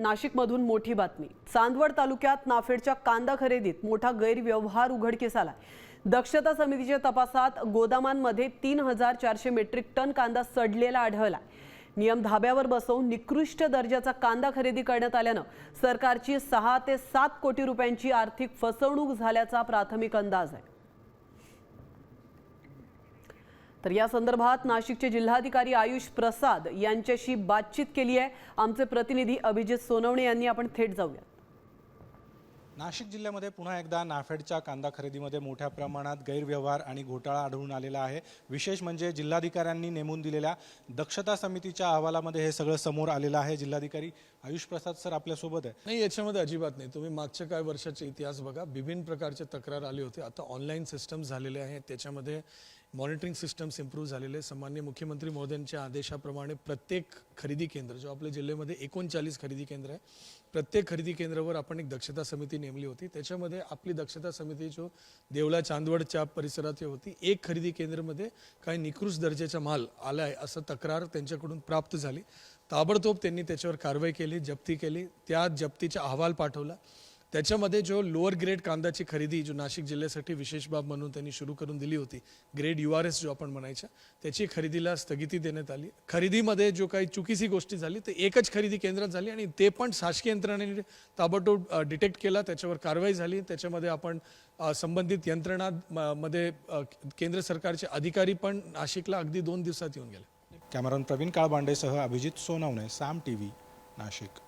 नाशिकमधून मोठी बातमी। चांदवड तालुक्यात नाफेडच्या कांदा खरेदीत मोठा गैरव्यवहार उघडकीस आला। दक्षता समितीच्या तपासात गोदामांमध्ये 3400 मेट्रिक टन कांदा सडलेला आढळला। नियम धाब्यावर बसवून निकृष्ट दर्जाचा कांदा खरेदी करण्यात आल्याने सरकारची 6 ते 7 कोटी रुपयांची आर्थिक फसवणूक झाल्याचा प्राथमिक अंदाज आहे। तर या संदर्भात नाशिकचे जिल्हाधिकारी आयुष प्रसाद यांच्याशी बातचीत केली आहे आमचे प्रतिनिधी अभिजित सोनवणे यांनी। आपण थेट जाऊया। नाशिक जिल्ह्यामध्ये पुन्हा एकदा नाफेडच्या कांदा खरेदीमध्ये मोठ्या प्रमाणात गैरव्यवहार आणि घोटाळा आढळून आलेला आहे। विशेष म्हणजे जिल्हाधिकाऱ्यांनी नेमून दिलेल्या दक्षता समितीच्या अहवालामध्ये हे सगळं समोर आलेलं आहे। जिल्हाधिकारी आयुष प्रसाद सर आपल्यासोबत आहे। नाही, याच्यामध्ये अजिबात नाही। तुम्ही मागच्या काही वर्षाचे इतिहास बघा, विभिन्न प्रकारचे तक्रार आले होते। आता ऑनलाईन सिस्टम झालेले आहेत, त्याच्यामध्ये मॉनिटरिंग सिस्टम्स इम्प्रूव्ह झालेले। सामान्य मुख्यमंत्री महोदयांच्या आदेशाप्रमाणे प्रत्येक खरेदी केंद्र, जो आपल्या जिल्ह्यामध्ये 39 खरेदी केंद्र आहे, प्रत्येक खरेदी केंद्रावर आपण एक दक्षता समिती नेमली होती। त्याच्यामध्ये आपली दक्षता समिती जो देवळा चांदवडच्या परिसरात होती, एक खरेदी केंद्रामध्ये काही निकृष्ट दर्जाचा माल आलाय असं तक्रार त्यांच्याकडून प्राप्त झाली। ताबडतोब त्यांनी त्याच्यावर कारवाई केली, जप्ती केली। त्या जप्तीचा अहवाल पाठवला। त्याच्यामध्ये जो लोअर ग्रेड कांद्याची खरेदी जो नाशिक जिल्ह्यासाठी विशेष बाब म्हणून त्यांनी सुरू करून दिली होती, ग्रेड URS जो आपण म्हणायचा, त्याची खरेदीला स्थगिती देण्यात आली। खरेदीमध्ये जो काही चुकीची गोष्टी झाली ते एकच खरेदी केंद्रात झाली आणि ते पण शासकीय यंत्रणेने ताबडतोब डिटेक्ट केला, त्याच्यावर कारवाई झाली। त्याच्यामध्ये आपण संबंधित यंत्रणांमध्ये केंद्र सरकारचे अधिकारी पण नाशिकला अगदी 2 दिवसात येऊन गेले। कॅमेरामन प्रवीण काळबांडेसह अभिजित सोनवणे, साम TV, नाशिक।